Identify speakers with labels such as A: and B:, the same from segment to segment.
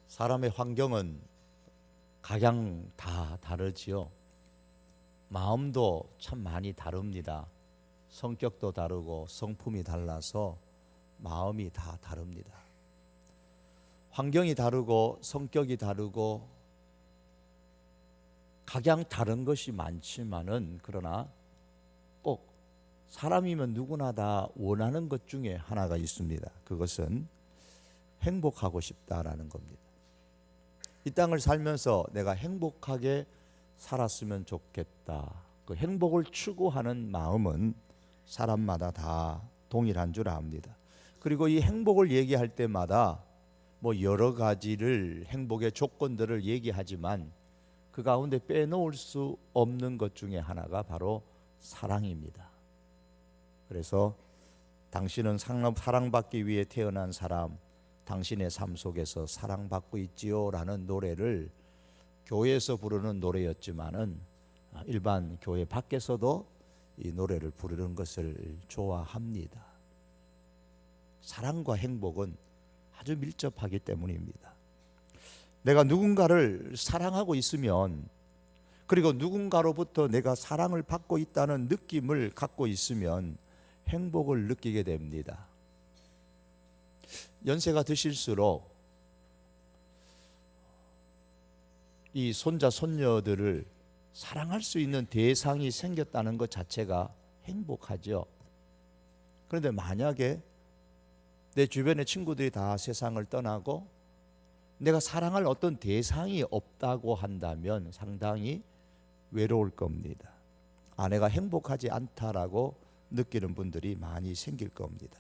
A: 사람의 환경은 각양 다 다르지요. 마음도 참 많이 다릅니다. 성격도 다르고 성품이 달라서 마음이 다 다릅니다. 환경이 다르고 성격이 다르고 각양 다른 것이 많지만은 그러나 꼭 사람이면 누구나 다 원하는 것 중에 하나가 있습니다. 그것은 행복하고 싶다라는 겁니다. 이 땅을 살면서 내가 행복하게 살았으면 좋겠다. 그 행복을 추구하는 마음은 사람마다 다 동일한 줄 압니다. 그리고 이 행복을 얘기할 때마다 뭐 여러 가지를 행복의 조건들을 얘기하지만 그 가운데 빼놓을 수 없는 것 중에 하나가 바로 사랑입니다. 그래서 당신은 사랑받기 위해 태어난 사람, 당신의 삶 속에서 사랑받고 있지요 라는 노래를 교회에서 부르는 노래였지만은 일반 교회 밖에서도 이 노래를 부르는 것을 좋아합니다. 사랑과 행복은 아주 밀접하기 때문입니다. 내가 누군가를 사랑하고 있으면, 그리고 누군가로부터 내가 사랑을 받고 있다는 느낌을 갖고 있으면 행복을 느끼게 됩니다. 연세가 드실수록 이 손자 손녀들을 사랑할 수 있는 대상이 생겼다는 것 자체가 행복하죠. 그런데 만약에 내 주변의 친구들이 다 세상을 떠나고 내가 사랑할 어떤 대상이 없다고 한다면 상당히 외로울 겁니다. 아내가 행복하지 않다라고 느끼는 분들이 많이 생길 겁니다.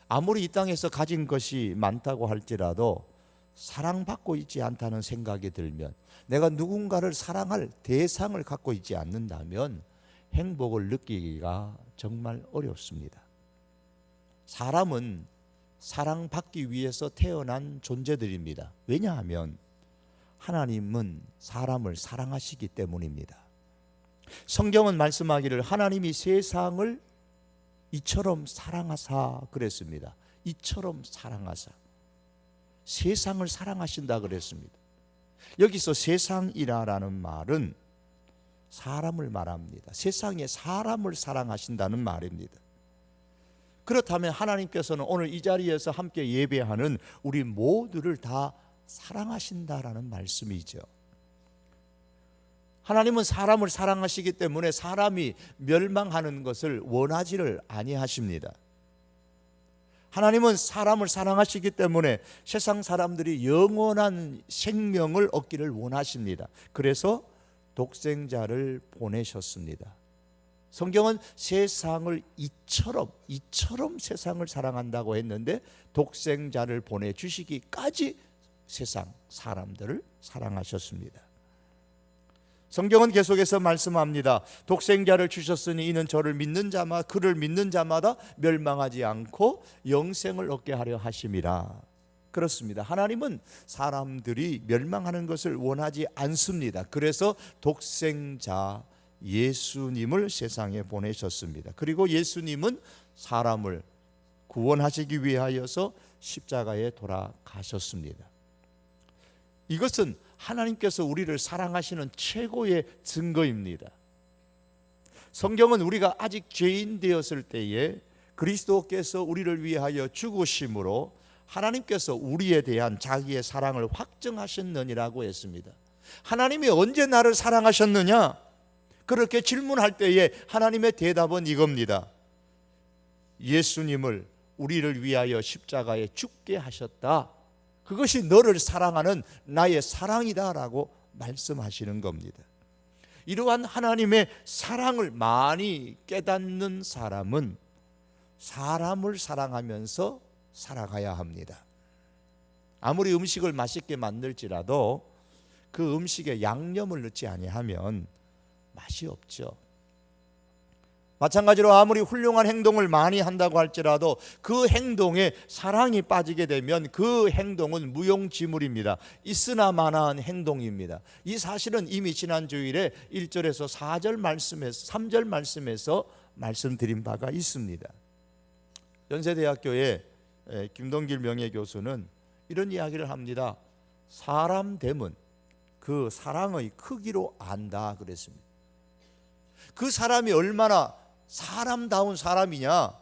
A: 아무리 이 땅에서 가진 것이 많다고 할지라도 사랑받고 있지 않다는 생각이 들면, 내가 누군가를 사랑할 대상을 갖고 있지 않는다면 행복을 느끼기가 정말 어렵습니다. 사람은 사랑받기 위해서 태어난 존재들입니다. 왜냐하면 하나님은 사람을 사랑하시기 때문입니다. 성경은 말씀하기를 하나님이 세상을 이처럼 사랑하사 그랬습니다. 이처럼 사랑하사. 세상을 사랑하신다 그랬습니다. 여기서 세상이라는 말은 사람을 말합니다. 세상에 사람을 사랑하신다는 말입니다. 그렇다면 하나님께서는 오늘 이 자리에서 함께 예배하는 우리 모두를 다 사랑하신다라는 말씀이죠. 하나님은 사람을 사랑하시기 때문에 사람이 멸망하는 것을 원하지를 아니하십니다. 하나님은 사람을 사랑하시기 때문에 세상 사람들이 영원한 생명을 얻기를 원하십니다. 그래서 독생자를 보내셨습니다. 성경은 세상을 이처럼 세상을 사랑한다고 했는데 독생자를 보내주시기까지 세상 사람들을 사랑하셨습니다. 성경은 계속해서 말씀합니다. 독생자를 주셨으니 이는 저를 믿는 자마 그를 믿는 자마다 멸망하지 않고 영생을 얻게 하려 하심이라. 그렇습니다. 하나님은 사람들이 멸망하는 것을 원하지 않습니다. 그래서 독생자 예수님을 세상에 보내셨습니다. 그리고 예수님은 사람을 구원하시기 위하여서 십자가에 돌아가셨습니다. 이것은 하나님께서 우리를 사랑하시는 최고의 증거입니다. 성경은 우리가 아직 죄인 되었을 때에 그리스도께서 우리를 위하여 죽으심으로 하나님께서 우리에 대한 자기의 사랑을 확증하셨느니라고 했습니다. 하나님이 언제 나를 사랑하셨느냐? 그렇게 질문할 때에 하나님의 대답은 이겁니다. 예수님을 우리를 위하여 십자가에 죽게 하셨다. 그것이 너를 사랑하는 나의 사랑이다라고 말씀하시는 겁니다. 이러한 하나님의 사랑을 많이 깨닫는 사람은 사람을 사랑하면서 살아가야 합니다. 아무리 음식을 맛있게 만들지라도 그 음식에 양념을 넣지 아니하면 맛이 없죠. 마찬가지로 아무리 훌륭한 행동을 많이 한다고 할지라도 그 행동에 사랑이 빠지게 되면 그 행동은 무용지물입니다. 있으나 마나한 행동입니다. 이 사실은 이미 지난 주일에 1절에서 4절 말씀에서 3절 말씀에서 말씀드린 바가 있습니다. 연세대학교의 김동길 명예교수는 이런 이야기를 합니다. 사람 됨은 그 사랑의 크기로 안다 그랬습니다. 그 사람이 얼마나 사람다운 사람이냐,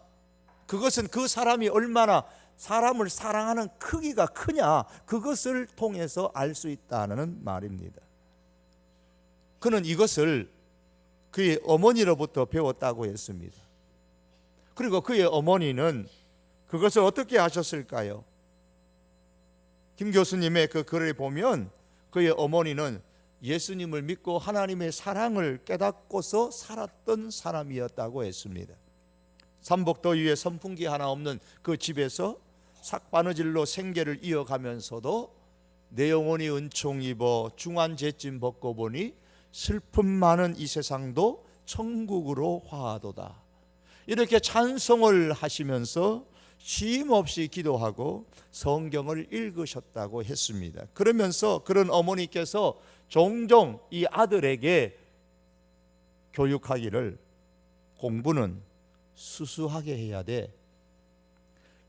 A: 그것은 그 사람이 얼마나 사람을 사랑하는 크기가 크냐, 그것을 통해서 알 수 있다는 말입니다. 그는 이것을 그의 어머니로부터 배웠다고 했습니다. 그리고 그의 어머니는 그것을 어떻게 하셨을까요? 김 교수님의 그 글을 보면 그의 어머니는 예수님을 믿고 하나님의 사랑을 깨닫고서 살았던 사람이었다고 했습니다. 삼복더위에 선풍기 하나 없는 그 집에서 삭바느질로 생계를 이어가면서도 내 영혼이 은총 입어 중한 재짐 벗고 보니 슬픔 많은 이 세상도 천국으로 화하도다. 이렇게 찬송을 하시면서 쉼 없이 기도하고 성경을 읽으셨다고 했습니다. 그러면서 그런 어머니께서 종종 이 아들에게 교육하기를, 공부는 수수하게 해야 돼.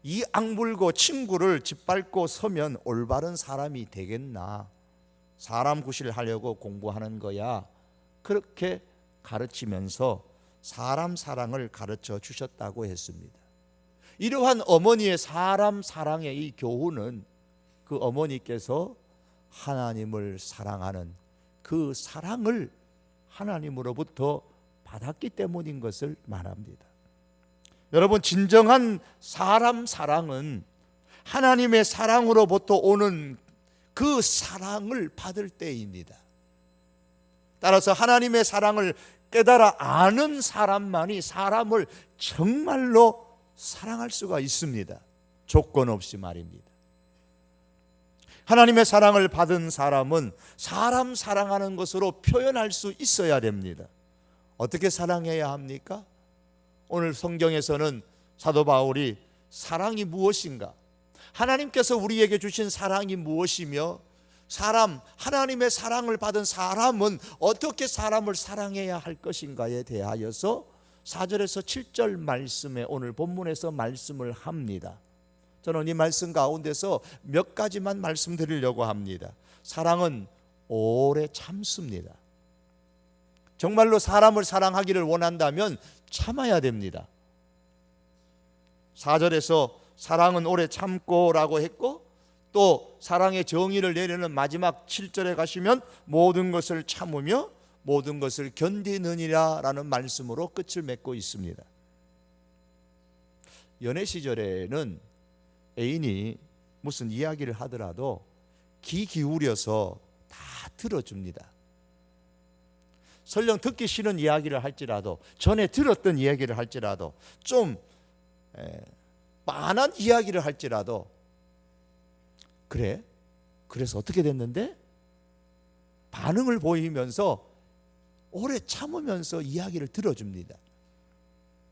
A: 이 악물고 친구를 짓밟고 서면 올바른 사람이 되겠나? 사람 구실하려고 공부하는 거야. 그렇게 가르치면서 사람 사랑을 가르쳐 주셨다고 했습니다. 이러한 어머니의 사람 사랑의 이 교훈은 그 어머니께서 하나님을 사랑하는 그 사랑을 하나님으로부터 받았기 때문인 것을 말합니다. 여러분, 진정한 사람 사랑은 하나님의 사랑으로부터 오는 그 사랑을 받을 때입니다. 따라서 하나님의 사랑을 깨달아 아는 사람만이 사람을 정말로 사랑할 수가 있습니다. 조건 없이 말입니다. 하나님의 사랑을 받은 사람은 사람 사랑하는 것으로 표현할 수 있어야 됩니다. 어떻게 사랑해야 합니까? 오늘 성경에서는 사도 바울이 사랑이 무엇인가, 하나님께서 우리에게 주신 사랑이 무엇이며 하나님의 사랑을 받은 사람은 어떻게 사람을 사랑해야 할 것인가에 대하여서 4절에서 7절 말씀에 오늘 본문에서 말씀을 합니다. 저는 이 말씀 가운데서 몇 가지만 말씀드리려고 합니다. 사랑은 오래 참습니다. 정말로 사람을 사랑하기를 원한다면 참아야 됩니다. 4절에서 사랑은 오래 참고라고 했고, 또 사랑의 정의를 내리는 마지막 7절에 가시면 모든 것을 참으며 모든 것을 견디느니라 라는 말씀으로 끝을 맺고 있습니다. 연애 시절에는 애인이 무슨 이야기를 하더라도 귀 기울여서 다 들어줍니다. 설령 듣기 싫은 이야기를 할지라도, 전에 들었던 이야기를 할지라도, 좀 빤한 이야기를 할지라도, 그래? 그래서 어떻게 됐는데? 반응을 보이면서 오래 참으면서 이야기를 들어줍니다.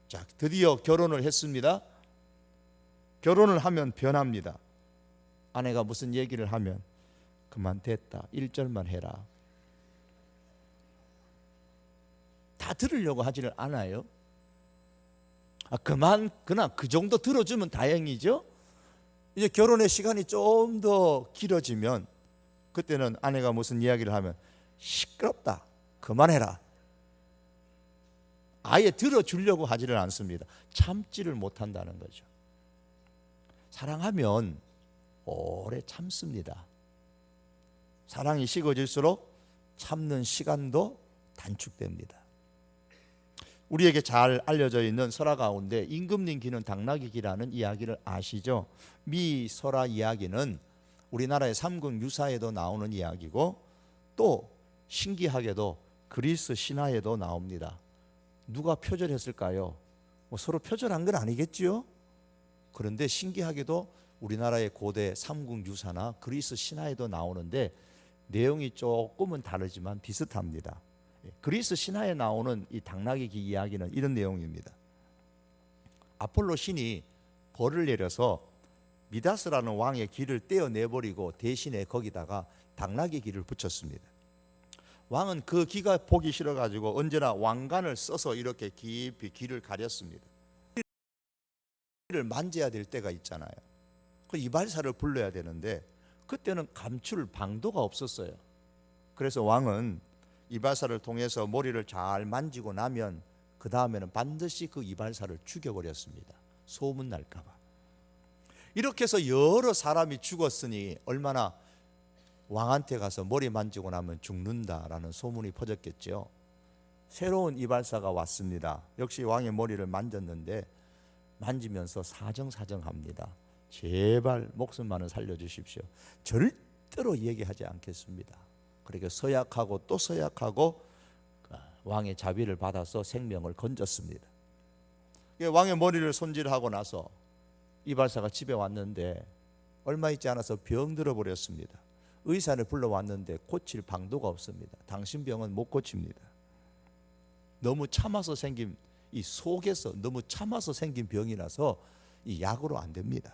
A: 자, 드디어 결혼을 했습니다. 결혼을 하면 변합니다. 아내가 무슨 얘기를 하면 그만 됐다, 1절만 해라. 다 들으려고 하지를 않아요. 그냥 그 정도 들어주면 다행이죠. 이제 결혼의 시간이 좀 더 길어지면 그때는 아내가 무슨 이야기를 하면 시끄럽다, 그만해라. 아예 들어주려고 하지를 않습니다. 참지를 못한다는 거죠. 사랑하면 오래 참습니다. 사랑이 식어질수록 참는 시간도 단축됩니다. 우리에게 잘 알려져 있는 설화 가운데 임금님 기는 당나귀 기라는 이야기를 아시죠? 미설화 이야기는 우리나라의 삼국유사에도 나오는 이야기고, 또 신기하게도 그리스 신화에도 나옵니다. 누가 표절했을까요? 서로 표절한 건 아니겠지요? 그런데 신기하게도 우리나라의 고대 삼국유사나 그리스 신화에도 나오는데 내용이 조금은 다르지만 비슷합니다. 그리스 신화에 나오는 이 당나귀 기 이야기는 이런 내용입니다. 아폴로 신이 벌을 내려서 미다스라는 왕의 기를 떼어내버리고 대신에 거기다가 당나귀 기를 붙였습니다. 왕은 그 기가 보기 싫어가지고 언제나 왕관을 써서 이렇게 깊이 귀를 가렸습니다. 귀를 만져야 될 때가 있잖아요. 그 이발사를 불러야 되는데 그때는 감출 방도가 없었어요. 그래서 왕은 이발사를 통해서 머리를 잘 만지고 나면 그 다음에는 반드시 그 이발사를 죽여버렸습니다. 소문 날까 봐. 이렇게 해서 여러 사람이 죽었으니 얼마나 왕한테 가서 머리 만지고 나면 죽는다라는 소문이 퍼졌겠죠. 새로운 이발사가 왔습니다. 역시 왕의 머리를 만졌는데 만지면서 사정사정합니다. 제발 목숨만은 살려주십시오. 절대로 얘기하지 않겠습니다. 그렇게 서약하고 또 서약하고 왕의 자비를 받아서 생명을 건졌습니다. 왕의 머리를 손질하고 나서 이발사가 집에 왔는데 얼마 있지 않아서 병 들어버렸습니다. 의사를 불러왔는데 고칠 방도가 없습니다. 당신 병은 못 고칩니다. 너무 참아서 생긴, 이 속에서 너무 참아서 생긴 병이라서 이 약으로 안 됩니다.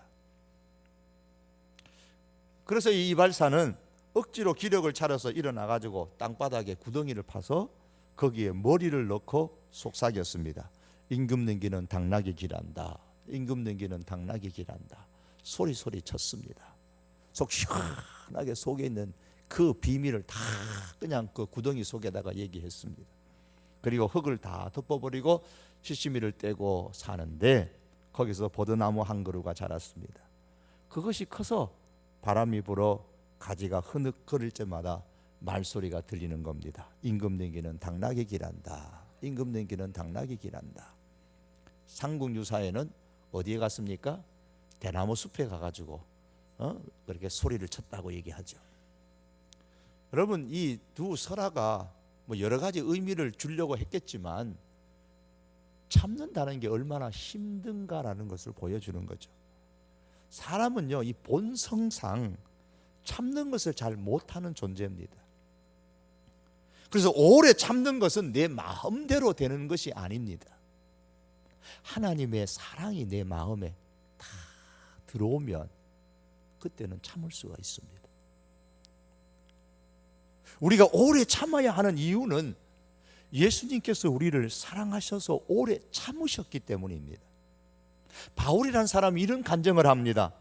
A: 그래서 이 이발사는 억지로 기력을 차려서 일어나가지고 땅바닥에 구덩이를 파서 거기에 머리를 넣고 속삭였습니다. 임금님기는 당나귀 길한다. 임금님기는 당나귀 길한다. 소리 쳤습니다. 속 시원하게 속에 있는 그 비밀을 다 그냥 그 구덩이 속에다가 얘기했습니다. 그리고 흙을 다 덮어버리고 시시미를 떼고 사는데 거기서 버드나무 한 그루가 자랐습니다. 그것이 커서 바람이 불어 가지가 흐느거릴 때마다 말소리가 들리는 겁니다. 임금님기는 당나귀 길한다. 임금님기는 당나귀 길한다. 삼국유사에는 어디에 갔습니까? 대나무 숲에 가가지고 그렇게 소리를 쳤다고 얘기하죠. 여러분, 이 두 설화가 뭐 여러 가지 의미를 주려고 했겠지만 참는다는 게 얼마나 힘든가라는 것을 보여주는 거죠. 사람은요, 이 본성상 참는 것을 잘 못하는 존재입니다. 그래서 오래 참는 것은 내 마음대로 되는 것이 아닙니다. 하나님의 사랑이 내 마음에 다 들어오면 그때는 참을 수가 있습니다. 우리가 오래 참아야 하는 이유는 예수님께서 우리를 사랑하셔서 오래 참으셨기 때문입니다. 바울이라는 사람이 이런 간증을 합니다.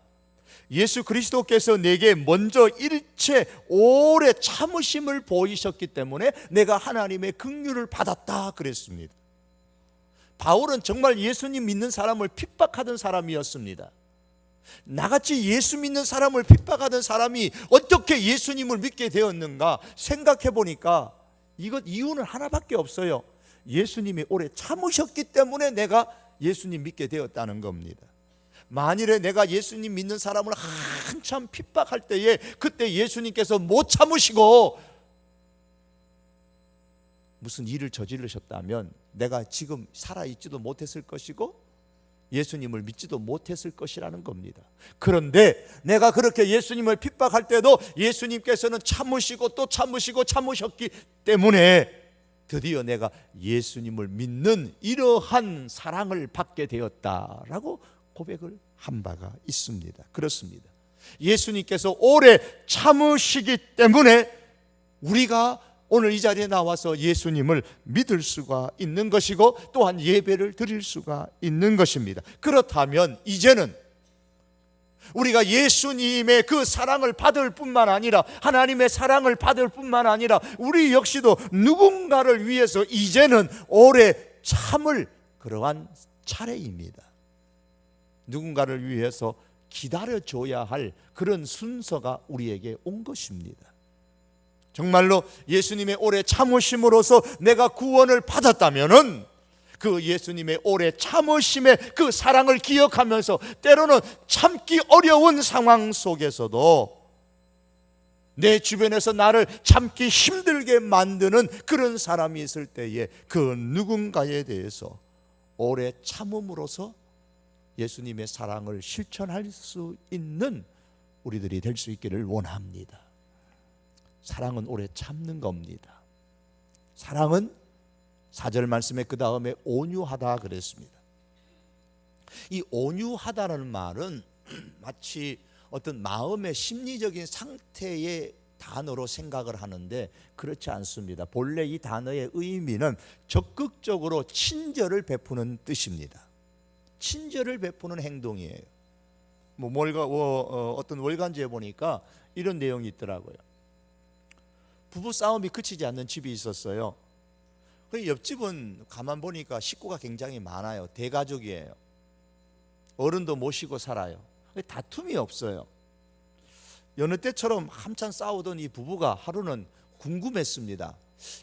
A: 예수 그리스도께서 내게 먼저 일체 오래 참으심을 보이셨기 때문에 내가 하나님의 긍휼을 받았다 그랬습니다. 바울은 정말 예수님 믿는 사람을 핍박하던 사람이었습니다. 나같이 예수 믿는 사람을 핍박하던 사람이 어떻게 예수님을 믿게 되었는가 생각해 보니까 이것 이유는 하나밖에 없어요. 예수님이 오래 참으셨기 때문에 내가 예수님 믿게 되었다는 겁니다. 만일에 내가 예수님 믿는 사람을 한참 핍박할 때에 그때 예수님께서 못 참으시고 무슨 일을 저지르셨다면 내가 지금 살아있지도 못했을 것이고 예수님을 믿지도 못했을 것이라는 겁니다. 그런데 내가 그렇게 예수님을 핍박할 때도 예수님께서는 참으시고 또 참으셨기 때문에 드디어 내가 예수님을 믿는 이러한 사랑을 받게 되었다라고 고백을 한 바가 있습니다. 그렇습니다. 예수님께서 오래 참으시기 때문에 우리가 오늘 이 자리에 나와서 예수님을 믿을 수가 있는 것이고 또한 예배를 드릴 수가 있는 것입니다. 그렇다면 이제는 우리가 예수님의 그 사랑을 받을 뿐만 아니라 하나님의 사랑을 받을 뿐만 아니라 우리 역시도 누군가를 위해서 이제는 오래 참을 그러한 차례입니다. 누군가를 위해서 기다려줘야 할 그런 순서가 우리에게 온 것입니다. 정말로 예수님의 오래 참으심으로써 내가 구원을 받았다면은 그 예수님의 오래 참으심의 그 사랑을 기억하면서 때로는 참기 어려운 상황 속에서도 내 주변에서 나를 참기 힘들게 만드는 그런 사람이 있을 때에 그 누군가에 대해서 오래 참음으로써 예수님의 사랑을 실천할 수 있는 우리들이 될 수 있기를 원합니다. 사랑은 오래 참는 겁니다. 사랑은 4절 말씀에 그 다음에 온유하다 그랬습니다. 이 온유하다라는 말은 마치 어떤 마음의 심리적인 상태의 단어로 생각을 하는데 그렇지 않습니다. 본래 이 단어의 의미는 적극적으로 친절을 베푸는 뜻입니다. 친절을 베푸는 행동이에요. 어떤 월간지에 보니까 이런 내용이 있더라고요. 부부 싸움이 그치지 않는 집이 있었어요. 그 옆집은 가만 보니까 식구가 굉장히 많아요. 대가족이에요. 어른도 모시고 살아요. 다툼이 없어요. 여느 때처럼 한참 싸우던 이 부부가 하루는 궁금했습니다.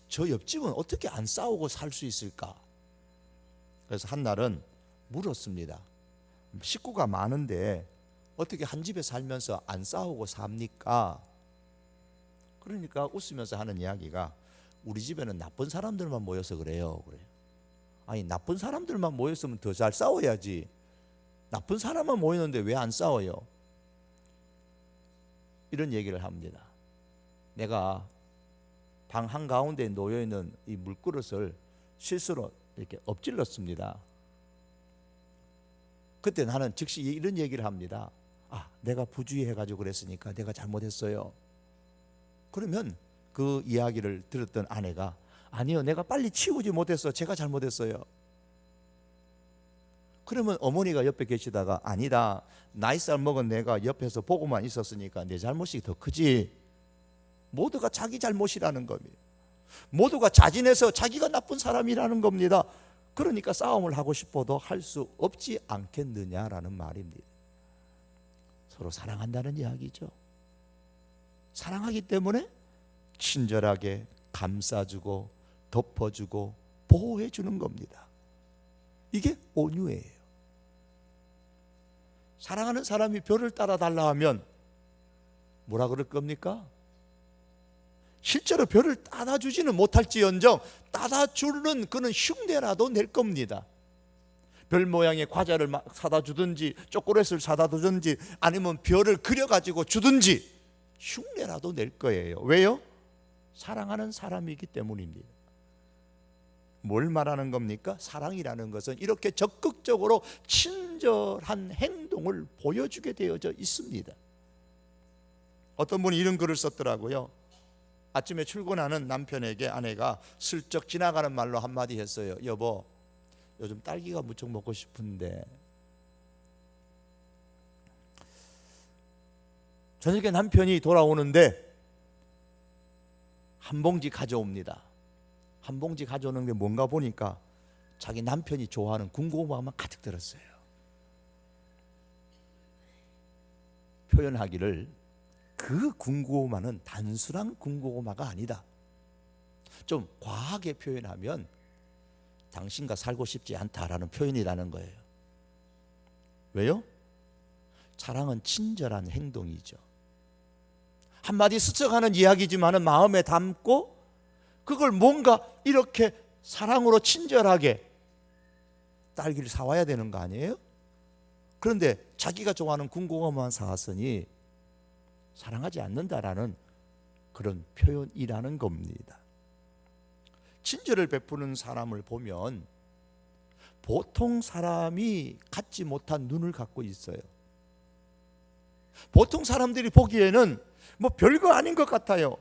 A: 저 옆집은 어떻게 안 싸우고 살 수 있을까? 그래서 한날은 물었습니다. 식구가 많은데 어떻게 한 집에 살면서 안 싸우고 삽니까? 그러니까 웃으면서 하는 이야기가, 우리 집에는 나쁜 사람들만 모여서 그래요. 아니, 나쁜 사람들만 모였으면 더 잘 싸워야지. 나쁜 사람만 모이는데 왜 안 싸워요? 이런 얘기를 합니다. 내가 방 한가운데 놓여있는 이 물그릇을 실수로 이렇게 엎질렀습니다. 그때 나는 즉시 이런 얘기를 합니다. 내가 부주의해가지고 그랬으니까 내가 잘못했어요. 그러면 그 이야기를 들었던 아내가, 아니요, 내가 빨리 치우지 못해서 제가 잘못했어요. 그러면 어머니가 옆에 계시다가, 아니다, 나이살 먹은 내가 옆에서 보고만 있었으니까 내 잘못이 더 크지. 모두가 자기 잘못이라는 겁니다. 모두가 자진해서 자기가 나쁜 사람이라는 겁니다. 그러니까 싸움을 하고 싶어도 할 수 없지 않겠느냐라는 말입니다. 서로 사랑한다는 이야기죠. 사랑하기 때문에 친절하게 감싸주고 덮어주고 보호해주는 겁니다. 이게 온유예요. 사랑하는 사람이 별을 따라달라 하면 뭐라 그럴 겁니까? 실제로 별을 따다주지는 못할지언정 따다주는 그는 흉내라도 낼 겁니다. 별 모양의 과자를 사다 주든지 초콜릿을 사다 주든지 아니면 별을 그려가지고 주든지 흉내라도 낼 거예요. 왜요? 사랑하는 사람이기 때문입니다. 뭘 말하는 겁니까? 사랑이라는 것은 이렇게 적극적으로 친절한 행동을 보여주게 되어져 있습니다. 어떤 분이 이런 글을 썼더라고요. 아침에 출근하는 남편에게 아내가 슬쩍 지나가는 말로 한마디 했어요. 여보, 요즘 딸기가 무척 먹고 싶은데. 저녁에 남편이 돌아오는데 한 봉지 가져옵니다. 한 봉지 가져오는 게 뭔가 보니까 자기 남편이 좋아하는 군고구마만 가득 들었어요. 표현하기를, 그 군고구마는 단순한 군고구마가 아니다. 좀 과하게 표현하면 당신과 살고 싶지 않다라는 표현이라는 거예요. 왜요? 사랑은 친절한 행동이죠. 한마디 스쳐가는 이야기지만은 마음에 담고 그걸 뭔가 이렇게 사랑으로 친절하게 딸기를 사와야 되는 거 아니에요? 그런데 자기가 좋아하는 군고구마만 사왔으니 사랑하지 않는다라는 그런 표현이라는 겁니다. 친절을 베푸는 사람을 보면 보통 사람이 갖지 못한 눈을 갖고 있어요. 보통 사람들이 보기에는 뭐 별거 아닌 것 같아요.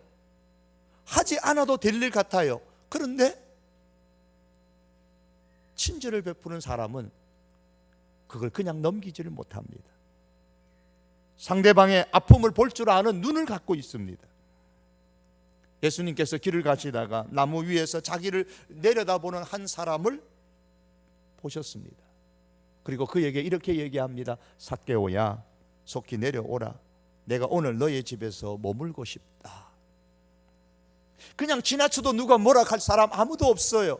A: 하지 않아도 될 일 같아요. 그런데 친절을 베푸는 사람은 그걸 그냥 넘기지를 못합니다. 상대방의 아픔을 볼 줄 아는 눈을 갖고 있습니다. 예수님께서 길을 가시다가 나무 위에서 자기를 내려다보는 한 사람을 보셨습니다. 그리고 그에게 이렇게 얘기합니다. 삭개오야, 속히 내려오라. 내가 오늘 너의 집에서 머물고 싶다. 그냥 지나쳐도 누가 뭐라 할 사람 아무도 없어요.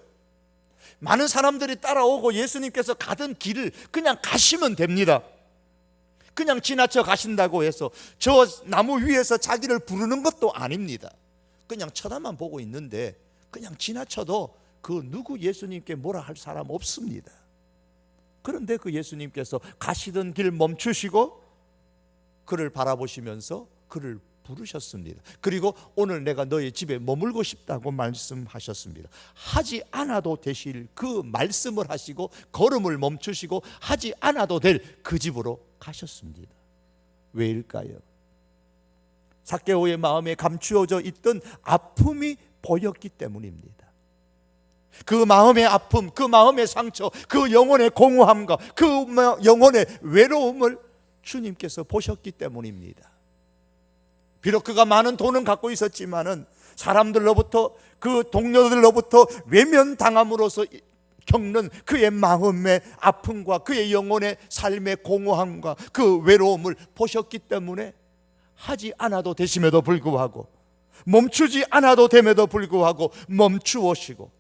A: 많은 사람들이 따라오고 예수님께서 가던 길을 그냥 가시면 됩니다. 그냥 지나쳐 가신다고 해서 저 나무 위에서 자기를 부르는 것도 아닙니다. 그냥 쳐다만 보고 있는데 그냥 지나쳐도 그 누구 예수님께 뭐라 할 사람 없습니다. 그런데 그 예수님께서 가시던 길 멈추시고 그를 바라보시면서 그를 부르셨습니다. 그리고 오늘 내가 너의 집에 머물고 싶다고 말씀하셨습니다. 하지 않아도 되실 그 말씀을 하시고 걸음을 멈추시고 하지 않아도 될 그 집으로 가셨습니다. 왜일까요? 삭개오의 마음에 감추어져 있던 아픔이 보였기 때문입니다. 그 마음의 아픔, 그 마음의 상처, 그 영혼의 공허함과 그 영혼의 외로움을 주님께서 보셨기 때문입니다. 비록 그가 많은 돈은 갖고 있었지만은 사람들로부터, 그 동료들로부터 외면당함으로써 겪는 그의 마음의 아픔과 그의 영혼의 삶의 공허함과 그 외로움을 보셨기 때문에 하지 않아도 되심에도 불구하고, 멈추지 않아도 됨에도 불구하고 멈추시고,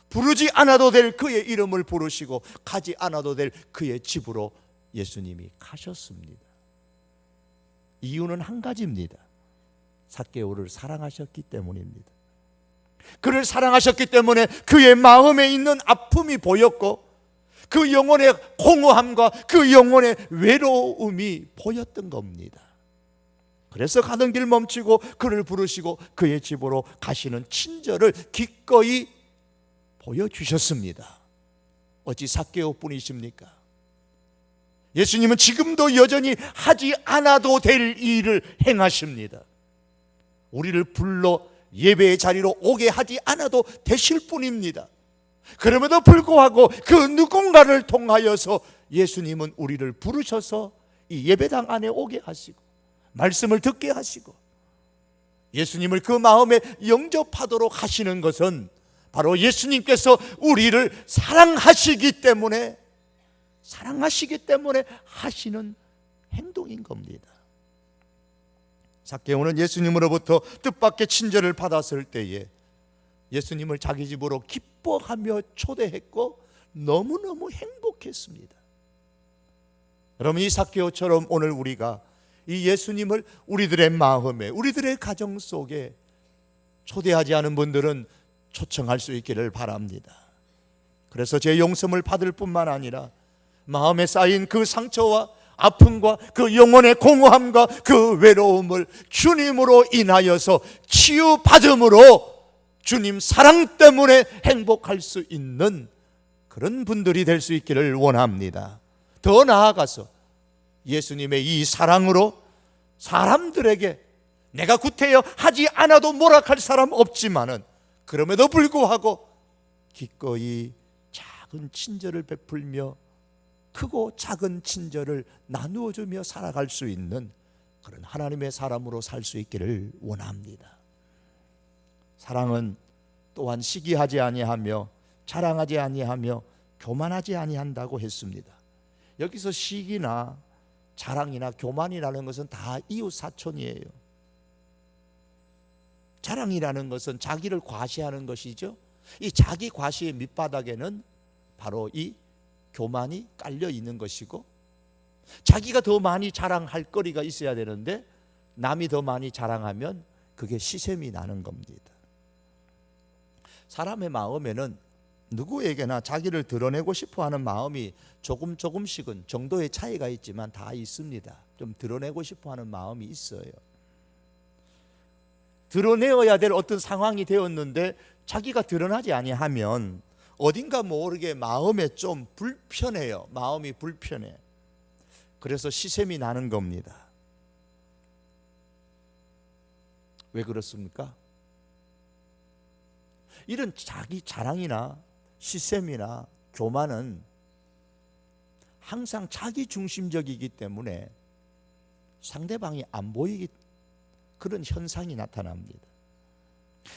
A: 부르지 않아도 될 그의 이름을 부르시고, 가지 않아도 될 그의 집으로 예수님이 가셨습니다. 이유는 한 가지입니다. 삭개오를 사랑하셨기 때문입니다. 그를 사랑하셨기 때문에 그의 마음에 있는 아픔이 보였고, 그 영혼의 공허함과 그 영혼의 외로움이 보였던 겁니다. 그래서 가던 길 멈추고 그를 부르시고 그의 집으로 가시는 친절을 기꺼이 보여주셨습니다. 어찌 삭개오뿐이십니까? 예수님은 지금도 여전히 하지 않아도 될 일을 행하십니다. 우리를 불러 예배의 자리로 오게 하지 않아도 되실 뿐입니다. 그럼에도 불구하고 그 누군가를 통하여서 예수님은 우리를 부르셔서 이 예배당 안에 오게 하시고 말씀을 듣게 하시고 예수님을 그 마음에 영접하도록 하시는 것은 바로 예수님께서 우리를 사랑하시기 때문에 하시는 행동인 겁니다. 삭개오는 예수님으로부터 뜻밖의 친절을 받았을 때에 예수님을 자기 집으로 기뻐하며 초대했고 너무너무 행복했습니다. 여러분, 이 삭개오처럼 오늘 우리가 이 예수님을 우리들의 마음에, 우리들의 가정 속에 초대하지 않은 분들은 초청할 수 있기를 바랍니다. 그래서 제 용서를 받을 뿐만 아니라 마음에 쌓인 그 상처와 아픔과 그 영혼의 공허함과 그 외로움을 주님으로 인하여서 치유받음으로 주님 사랑 때문에 행복할 수 있는 그런 분들이 될 수 있기를 원합니다. 더 나아가서 예수님의 이 사랑으로 사람들에게 내가 구태여 하지 않아도 뭐라할 사람 없지만은 그럼에도 불구하고 기꺼이 작은 친절을 베풀며 크고 작은 친절을 나누어주며 살아갈 수 있는 그런 하나님의 사람으로 살 수 있기를 원합니다. 사랑은 또한 시기하지 아니하며 자랑하지 아니하며 교만하지 아니한다고 했습니다. 여기서 시기나 자랑이나 교만이라는 것은 다 이웃사촌이에요. 자랑이라는 것은 자기를 과시하는 것이죠. 이 자기 과시의 밑바닥에는 바로 이 교만이 깔려 있는 것이고, 자기가 더 많이 자랑할 거리가 있어야 되는데 남이 더 많이 자랑하면 그게 시샘이 나는 겁니다. 사람의 마음에는 누구에게나 자기를 드러내고 싶어하는 마음이 조금씩은 정도의 차이가 있지만 다 있습니다. 좀 드러내고 싶어하는 마음이 있어요. 드러내어야 될 어떤 상황이 되었는데 자기가 드러나지 아니하면 어딘가 모르게 마음에 좀 불편해요. 마음이 불편해. 그래서 시샘이 나는 겁니다. 왜 그렇습니까? 이런 자기 자랑이나 시샘이나 교만은 항상 자기 중심적이기 때문에 상대방이 안 보이기, 그런 현상이 나타납니다.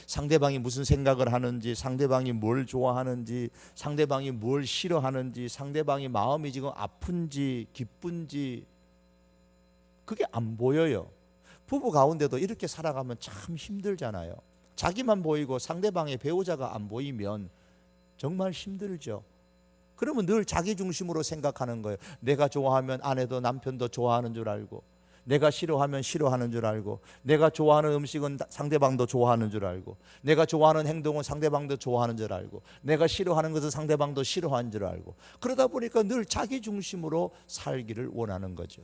A: 상대방이 무슨 생각을 하는지, 상대방이 뭘 좋아하는지, 상대방이 뭘 싫어하는지, 상대방이 마음이 지금 아픈지 기쁜지 그게 안 보여요. 부부 가운데도 이렇게 살아가면 참 힘들잖아요. 자기만 보이고 상대방의 배우자가 안 보이면 정말 힘들죠. 그러면 늘 자기 중심으로 생각하는 거예요. 내가 좋아하면 아내도 남편도 좋아하는 줄 알고, 내가 싫어하면 싫어하는 줄 알고, 내가 좋아하는 음식은 상대방도 좋아하는 줄 알고, 내가 좋아하는 행동은 상대방도 좋아하는 줄 알고, 내가 싫어하는 것은 상대방도 싫어하는 줄 알고, 그러다 보니까 늘 자기 중심으로 살기를 원하는 거죠.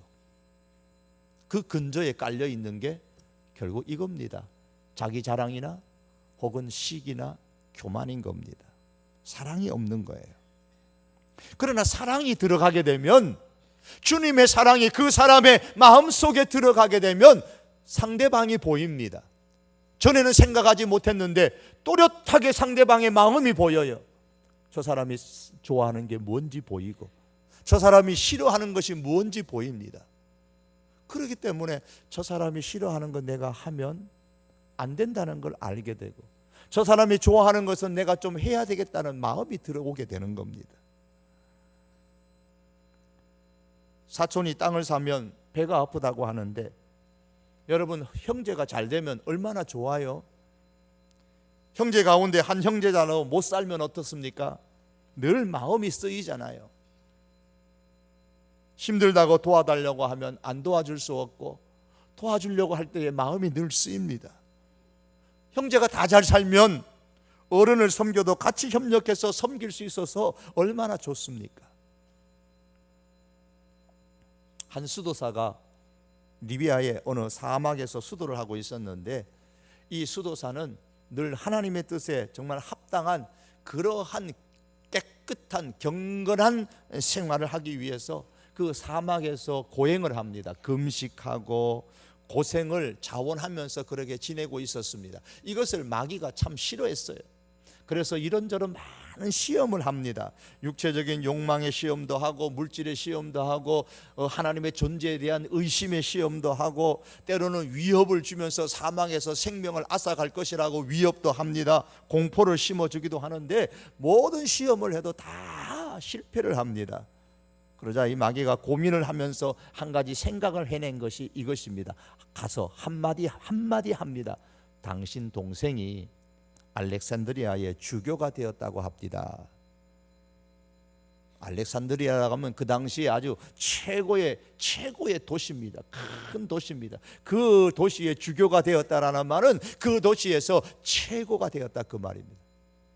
A: 그 근저에 깔려 있는 게 결국 이겁니다. 자기 자랑이나 혹은 시기나 교만인 겁니다. 사랑이 없는 거예요. 그러나 사랑이 들어가게 되면, 주님의 사랑이 그 사람의 마음속에 들어가게 되면 상대방이 보입니다. 전에는 생각하지 못했는데 또렷하게 상대방의 마음이 보여요. 저 사람이 좋아하는 게 뭔지 보이고, 저 사람이 싫어하는 것이 뭔지 보입니다. 그렇기 때문에 저 사람이 싫어하는 거 내가 하면 안 된다는 걸 알게 되고, 저 사람이 좋아하는 것은 내가 좀 해야 되겠다는 마음이 들어오게 되는 겁니다. 사촌이 땅을 사면 배가 아프다고 하는데, 여러분, 형제가 잘 되면 얼마나 좋아요? 형제 가운데 한 형제자로 못 살면 어떻습니까? 늘 마음이 쓰이잖아요. 힘들다고 도와달라고 하면 안 도와줄 수 없고, 도와주려고 할 때의 마음이 늘 쓰입니다. 형제가 다 잘 살면 어른을 섬겨도 같이 협력해서 섬길 수 있어서 얼마나 좋습니까? 한 수도사가 리비아의 어느 사막에서 수도를 하고 있었는데, 이 수도사는 늘 하나님의 뜻에 정말 합당한 그러한 깨끗한 경건한 생활을 하기 위해서 그 사막에서 고행을 합니다. 금식하고 고생을 자원하면서 그렇게 지내고 있었습니다. 이것을 마귀가 참 싫어했어요. 그래서 이런저런 많은 시험을 합니다. 육체적인 욕망의 시험도 하고, 물질의 시험도 하고, 하나님의 존재에 대한 의심의 시험도 하고, 때로는 위협을 주면서 사망에서 생명을 앗아갈 것이라고 위협도 합니다. 공포를 심어주기도 하는데, 모든 시험을 해도 다 실패를 합니다. 그러자 이 마귀가 고민을 하면서 한 가지 생각을 해낸 것이 이것입니다. 가서 한마디 합니다. 당신 동생이 알렉산드리아의 주교가 되었다고 합니다. 알렉산드리아라고 하면 그 당시에 아주 최고의 도시입니다. 큰 도시입니다. 그 도시의 주교가 되었다라는 말은 그 도시에서 최고가 되었다, 그 말입니다.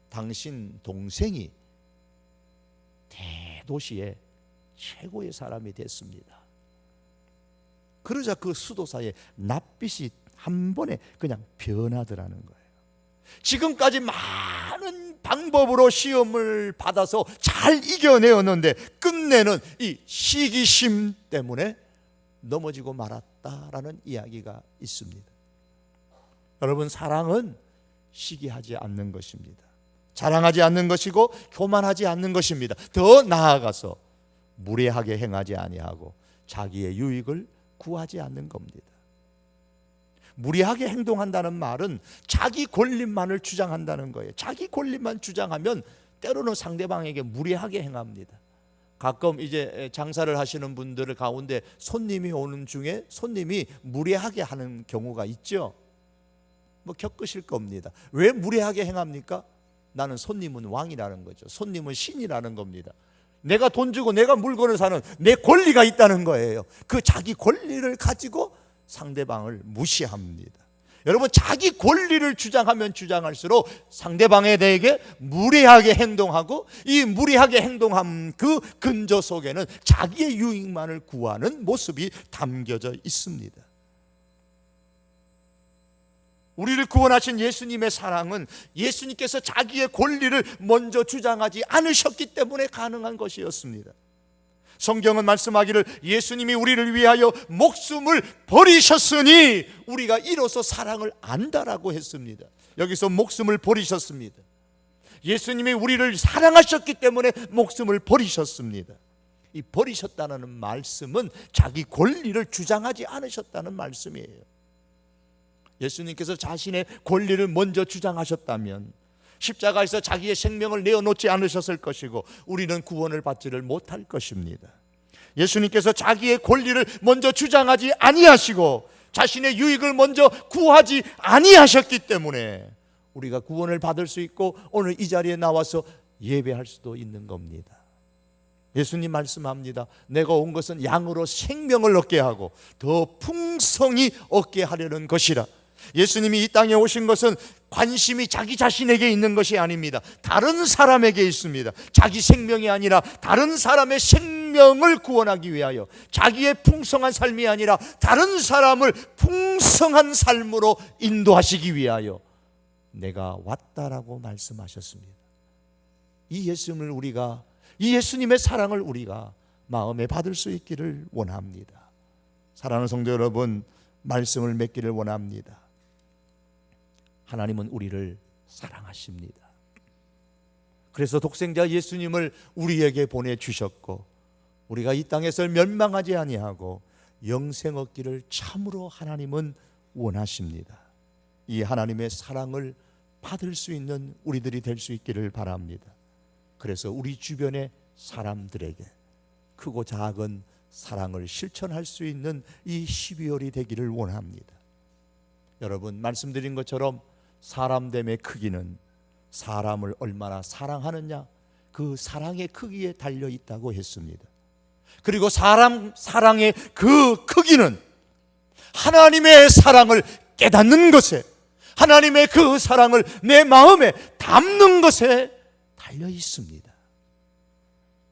A: 당신 동생이 대도시의 최고의 사람이 됐습니다. 그러자 그 수도사의 낯빛이 한 번에 그냥 변하더라는 거예요. 지금까지 많은 방법으로 시험을 받아서 잘 이겨내었는데 끝내는 이 시기심 때문에 넘어지고 말았다라는 이야기가 있습니다. 여러분, 사랑은 시기하지 않는 것입니다. 자랑하지 않는 것이고 교만하지 않는 것입니다. 더 나아가서 무례하게 행하지 아니하고 자기의 유익을 구하지 않는 겁니다. 무리하게 행동한다는 말은 자기 권리만을 주장한다는 거예요. 자기 권리만 주장하면 때로는 상대방에게 무리하게 행합니다. 가끔 이제 장사를 하시는 분들 가운데 손님이 오는 중에 손님이 무례하게 하는 경우가 있죠. 뭐 겪으실 겁니다. 왜 무례하게 행합니까? 나는 손님은 왕이라는 거죠. 손님은 신이라는 겁니다. 내가 돈 주고 내가 물건을 사는 내 권리가 있다는 거예요. 그 자기 권리를 가지고 상대방을 무시합니다. 여러분, 자기 권리를 주장하면 주장할수록 상대방에 대해 무례하게 행동하고, 이 무례하게 행동한 그 근저 속에는 자기의 유익만을 구하는 모습이 담겨져 있습니다. 우리를 구원하신 예수님의 사랑은 예수님께서 자기의 권리를 먼저 주장하지 않으셨기 때문에 가능한 것이었습니다. 성경은 말씀하기를 예수님이 우리를 위하여 목숨을 버리셨으니 우리가 이로써 사랑을 안다라고 했습니다. 여기서 목숨을 버리셨습니다. 예수님이 우리를 사랑하셨기 때문에 목숨을 버리셨습니다. 이 버리셨다는 말씀은 자기 권리를 주장하지 않으셨다는 말씀이에요. 예수님께서 자신의 권리를 먼저 주장하셨다면 십자가에서 자기의 생명을 내어놓지 않으셨을 것이고 우리는 구원을 받지를 못할 것입니다. 예수님께서 자기의 권리를 먼저 주장하지 아니하시고 자신의 유익을 먼저 구하지 아니하셨기 때문에 우리가 구원을 받을 수 있고 오늘 이 자리에 나와서 예배할 수도 있는 겁니다. 예수님 말씀합니다. 내가 온 것은 양으로 생명을 얻게 하고 더 풍성히 얻게 하려는 것이라. 예수님이 이 땅에 오신 것은 관심이 자기 자신에게 있는 것이 아닙니다. 다른 사람에게 있습니다. 자기 생명이 아니라 다른 사람의 생명을 구원하기 위하여, 자기의 풍성한 삶이 아니라 다른 사람을 풍성한 삶으로 인도하시기 위하여 내가 왔다라고 말씀하셨습니다. 이 예수님의 사랑을 우리가 마음에 받을 수 있기를 원합니다. 사랑하는 성도 여러분, 말씀을 맺기를 원합니다. 하나님은 우리를 사랑하십니다. 그래서 독생자 예수님을 우리에게 보내주셨고 우리가 이 땅에서 멸망하지 아니하고 영생 얻기를 참으로 하나님은 원하십니다. 이 하나님의 사랑을 받을 수 있는 우리들이 될 수 있기를 바랍니다. 그래서 우리 주변의 사람들에게 크고 작은 사랑을 실천할 수 있는 이 12월이 되기를 원합니다. 여러분, 말씀드린 것처럼 사람됨의 크기는 사람을 얼마나 사랑하느냐, 그 사랑의 크기에 달려 있다고 했습니다. 그리고 사랑의 그 크기는 하나님의 사랑을 깨닫는 것에, 하나님의 그 사랑을 내 마음에 담는 것에 달려 있습니다.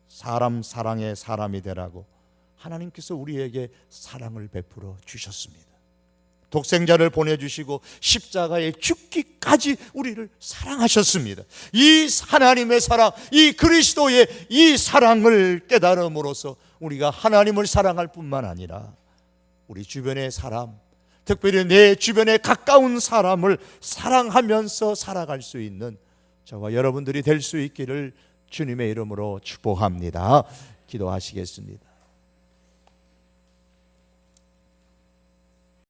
A: 사람 사랑의 사람이 되라고 하나님께서 우리에게 사랑을 베풀어 주셨습니다. 독생자를 보내주시고 십자가에 죽기까지 우리를 사랑하셨습니다. 이 하나님의 사랑, 이 그리스도의 이 사랑을 깨달음으로써 우리가 하나님을 사랑할 뿐만 아니라 우리 주변의 사람, 특별히 내 주변에 가까운 사람을 사랑하면서 살아갈 수 있는 저와 여러분들이 될 수 있기를 주님의 이름으로 축복합니다. 기도하시겠습니다.